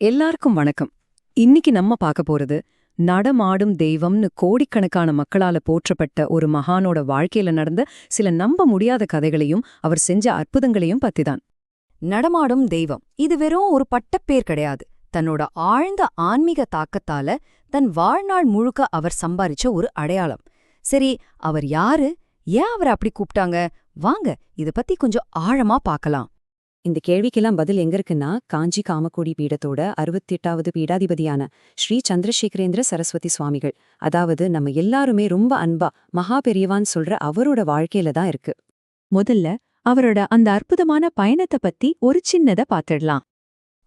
எல்லாருக்கும் வணக்கம். இன்னைக்கு நம்ம பார்க்க போறது நடமாடும் தெய்வம்னு கோடிக்கணக்கான மக்களால போற்றப்பட்ட ஒரு மகானோட வாழ்க்கையில நடந்த சில நம்ப முடியாத கதைகளையும் அவர் செஞ்ச அற்புதங்களையும் பத்திதான். நடமாடும் தெய்வம் இது வெறும் ஒரு பட்டப்பேர் கிடையாது. தன்னோட ஆழ்ந்த ஆன்மீக தாக்கத்தால தன் வாழ்நாள் முழுக்க அவர் சம்பாரிச்ச ஒரு அடையாளம். சரி, அவர் யாரு? ஏன் அவரை அப்படி கூப்பிட்டாங்க? வாங்க இத பத்தி கொஞ்சம் ஆழமா பார்க்கலாம். இந்த கேள்விக்கெல்லாம் பதில் எங்க இருக்குன்னா, காஞ்சி காமக்கோடி பீடத்தோட 68வது பீடாதிபதியான ஸ்ரீ சந்திரசேகரேந்திர சரஸ்வதி சுவாமிகள், அதாவது நம்ம எல்லாருமே ரொம்ப அன்பா மகா பெரியவான்னு சொல்ற அவரோட வாழ்க்கையில தான் இருக்கு. முதல்ல அவரோட அந்த அற்புதமான பயணத்தை பத்தி ஒரு சின்னத பாத்துடலாம்.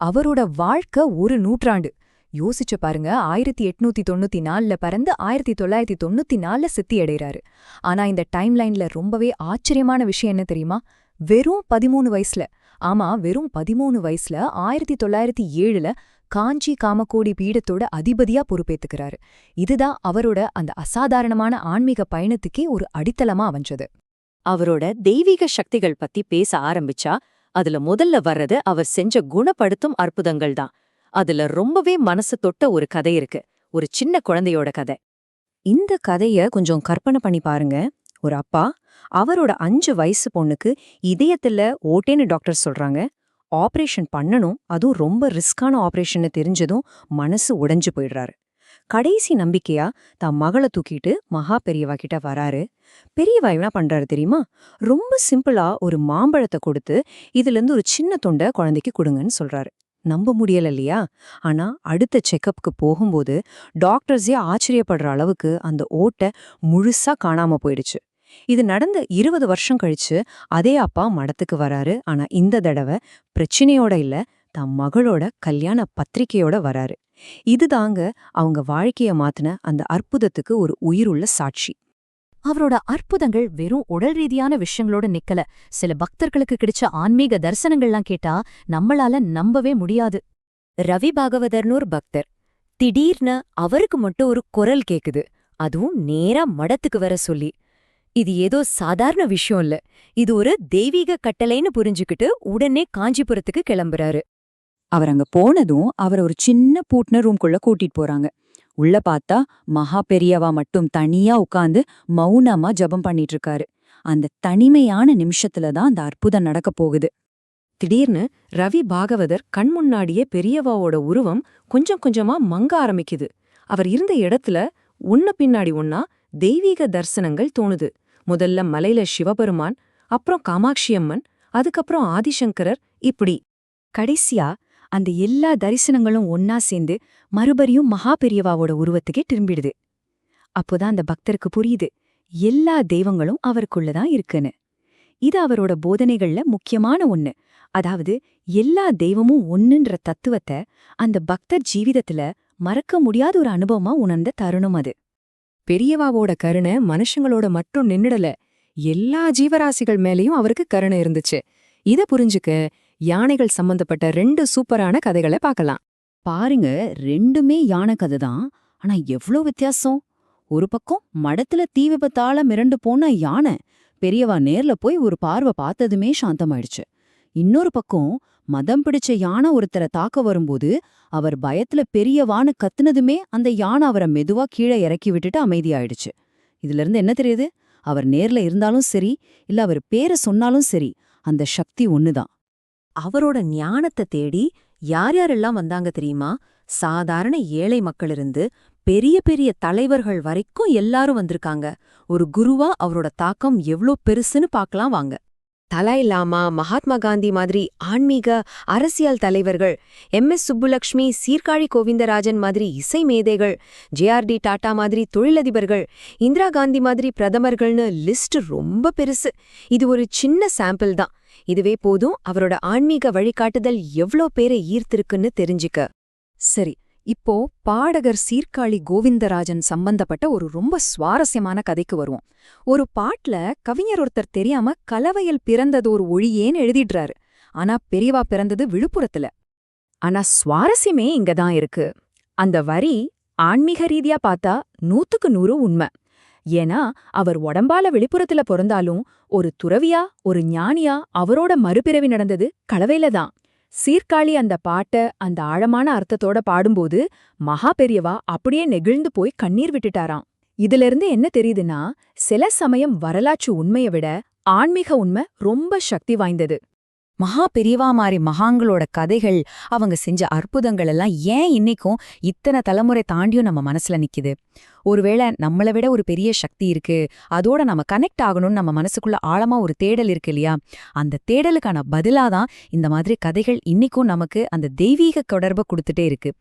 அவரோட வாழ்க்கை ஒரு நூற்றாண்டு. யோசிச்சு பாருங்க, 1894ல பிறந்து 1994ல சித்தி அடைறாரு. ஆனா இந்த டைம்லைன்ல ரொம்பவே ஆச்சரியமான விஷயம் என்ன தெரியுமா? வெறும் 13 வயசுல, ஆமா வெறும் 13 வயசுல 1907ல காஞ்சி காமக்கோடி பீடத்தோட அதிபதியா பொறுப்பேத்துக்கிறாரு. இதுதான் அவரோட அந்த அசாதாரணமான ஆன்மீக பயணத்துக்கே ஒரு அடித்தளமா அமைஞ்சது. அவரோட தெய்வீக சக்திகள் பத்தி பேச ஆரம்பிச்சா அதுல முதல்ல வர்றது அவர் செஞ்ச குணப்படுத்தும் அற்புதங்கள் தான். அதுல ரொம்பவே மனசு தொட்ட ஒரு கதை இருக்கு, ஒரு சின்ன குழந்தையோட கதை. இந்த கதைய கொஞ்சம் கற்பனை பண்ணி பாருங்க. ஒரு அப்பா அவரோட 5 வயசு பொண்ணுக்கு இதயத்துல ஓட்டேன்னு டாக்டர் சொல்றாங்க. ஆபரேஷன் பண்ணணும், அதுவும் ரொம்ப ரிஸ்கான ஆபரேஷன் தெரிஞ்சதும் மனசு உடைஞ்சு போயிடுறாரு. கடைசி நம்பிக்கையா தான் மகளை தூக்கிட்டு மகா பெரியவா கிட்ட வராரு. பெரியவா என்ன பண்றாரு தெரியுமா? ரொம்ப சிம்பிளா ஒரு மாம்பழத்தை கொடுத்து இதுல இருந்து ஒரு சின்ன தொண்டை குழந்தைக்கு கொடுங்கன்னு சொல்றாரு. நம்ப முடியல இல்லையா? ஆனா அடுத்த செக்கப்புக்கு போகும்போது டாக்டர்ஸே ஆச்சரியப்படுற அளவுக்கு அந்த ஓட்டை முழுசா காணாம போயிடுச்சு. இது நடந்து 20 வருஷம் கழிச்சு அதே அப்பா மடத்துக்கு வராரு. ஆனா இந்த தடவை பிரச்சனையோட இல்ல, தம் மகளோட கல்யாண பத்திரிக்கையோட வராரு. இதுதாங்க அவங்க வாழ்க்கைய மாத்தின அந்த அற்புதத்துக்கு ஒரு உயிருள்ள சாட்சி. அவரோட அற்புதங்கள் வெறும் உடல் ரீதியான விஷயங்களோட நிக்கல. சில பக்தர்களுக்கு கிடைச்ச ஆன்மீக தரிசனங்கள்லாம் கேட்டா நம்மளால நம்பவே முடியாது. ரவி பாகவதர்னு ஒரு பக்தர், திடீர்னு அவருக்கு மட்டும் ஒரு குரல் கேக்குது, அதுவும் நேரா மடத்துக்கு வர சொல்லி. இது ஏதோ சாதாரண விஷயம் இல்ல, இது ஒரு தெய்வீக கட்டளைன்னு புரிஞ்சுக்கிட்டு உடனே காஞ்சிபுரத்துக்கு கிளம்புறாரு. அவர் அங்க போனதும் அவரை ஒரு சின்ன பூட்டின ரூம்குள்ள கூட்டிட்டு போறாங்க. உள்ள பார்த்தா மகா பெரியவா மட்டும் தனியா உட்கார்ந்து மௌனமா ஜபம் பண்ணிட்டு இருக்காரு. அந்த தனிமையான நிமிஷத்துல தான் அந்த அற்புதம் நடக்க போகுது. திடீர்னு ரவி பாகவதர் கண் முன்னாடியே பெரியவாவோட உருவம் கொஞ்சம் கொஞ்சமா மங்க ஆரம்பிக்குது. அவர் இருந்த இடத்துல ஒன்னு பின்னாடி ஒன்னா தெய்வீக தரிசனங்கள் தோணுது. முதல்ல மலையில சிவபெருமான், அப்புறம் காமாட்சி அம்மன், அதுக்கப்புறம் ஆதிசங்கரர், இப்படி கடைசியா அந்த எல்லா தரிசனங்களும் ஒன்னா சேர்ந்து மறுபடியும் மகா பெரியவாவோட உருவத்துக்கே திரும்பிடுது. அப்போதான் அந்த பக்தருக்கு புரியுது, எல்லா தெய்வங்களும் அவருக்குள்ளதான் இருக்குன்னு. இது அவரோட போதனைகள்ல முக்கியமான ஒண்ணு. அதாவது எல்லா தெய்வமும் ஒன்னுன்ற தத்துவத்தை அந்த பக்தர் ஜீவிதத்துல மறக்க முடியாத ஒரு அனுபவமா உணர்ந்த தருணம் அது. பெரியவாவோட கருணை மனுஷங்களோட மட்டும் நின்னுடல, எல்லா ஜீவராசிகள் மேலேயும் அவருக்கு கருணை இருந்துச்சு. இத புரிஞ்சுக்க யானைகள் சம்பந்தப்பட்ட 2 சூப்பரான கதைகளை பார்க்கலாம். பாருங்க, ரெண்டுமே யானை கதை தான். ஆனா எவ்ளோ வித்தியாசம்! ஒரு பக்கம் மடத்துல தீ விபத்தால மிரண்டு போன யானை பெரியவா நேர்ல போய் ஒரு பார்வை பார்த்ததுமே சாந்தமாயிடுச்சு. இன்னொரு பக்கம் மதம் பிடிச்ச யானை ஒருத்தரை தாக்க வரும்போது அவர் பயத்துல பெரியவான்னு கத்துனதுமே அந்த யானை அவரை மெதுவா கீழே இறக்கி விட்டுட்டு அமைதியாயிடுச்சு. இதுல இருந்து என்ன தெரியுது? அவர் நேர்ல இருந்தாலும் சரி, இல்ல அவர் பேரை சொன்னாலும் சரி, அந்த சக்தி ஒண்ணுதான். அவரோட ஞானத்தை தேடி யார் யாரெல்லாம் வந்தாங்க தெரியுமா? சாதாரண ஏழை மக்களிருந்து பெரிய பெரிய தலைவர்கள் வரைக்கும் எல்லாரும் வந்திருக்காங்க. ஒரு குருவா அவரோட தாக்கம் எவ்ளோ பெருசுன்னு பார்க்கலாம் வாங்க. தலாய் லாமா, மகாத்மா காந்தி மாதிரி ஆன்மீக அரசியல் தலைவர்கள், MS சுப்புலக்ஷ்மி, சீர்காழி கோவிந்தராஜன் மாதிரி இசை மேதைகள், JRD டாடா மாதிரி தொழிலதிபர்கள், இந்திரா காந்தி மாதிரி பிரதமர்கள்னு லிஸ்ட் ரொம்ப பெருசு. இது ஒரு சின்ன சாம்பிள் தான். இதுவே போதும் அவரோட ஆன்மீக வழிகாட்டுதல் எவ்ளோ பேரை ஈர்த்திருக்குன்னு தெரிஞ்சுக்க. சரி, இப்போ பாடகர் சீர்காழி கோவிந்தராஜன் சம்பந்தப்பட்ட ஒரு ரொம்ப சுவாரஸ்யமான கதைக்கு வருவோம். ஒரு பாட்டுல கவிஞர் ஒருத்தர் தெரியாம கலவையில் பிறந்தது ஒரு ஒழியேன்னு எழுதிடுறாரு. ஆனா பெரியவா பிறந்தது விழுப்புரத்துல. ஆனா சுவாரஸ்யமே இங்கதான் இருக்கு. அந்த வரி ஆன்மீக ரீதியா பார்த்தா 100க்கு 100 உண்மை. ஏன்னா அவர் உடம்பால விழுப்புரத்துல பிறந்தாலும் ஒரு துறவியா, ஒரு ஞானியா அவரோட மறுபிறவி நடந்தது கலவையில தான். சீர்காழி அந்த பாட்ட அந்த ஆழமான அர்த்தத்தோட பாடும்போது மகா பெரியவா அப்படியே நெகிழ்ந்து போய் கண்ணீர் விட்டுட்டாராம். இதிலிருந்து என்ன தெரியுதுன்னா, சில சமயம் வரலாற்று உண்மைய விட ஆன்மீக உண்மை ரொம்ப சக்தி வாய்ந்தது. மகா பெரியவா மாறி மகான்களோட கதைகள், அவங்க செஞ்ச அற்புதங்கள் எல்லாம் ஏன் இன்னைக்கும் இத்தனை தலைமுறை தாண்டியும் நம்ம மனசுல நிக்குது? ஒருவேளை நம்மள விட ஒரு பெரிய சக்தி இருக்கு, அதோட நம்ம கனெக்ட் ஆகணும்னு நம்ம மனசுக்குள்ள ஆழமா ஒரு தேடல் இருக்கு இல்லையா? அந்த தேடலுக்கான பதிலாதான் இந்த மாதிரி கதைகள் இன்னைக்கும் நமக்கு அந்த தெய்வீக தொடர்பை கொடுத்துட்டே இருக்கு.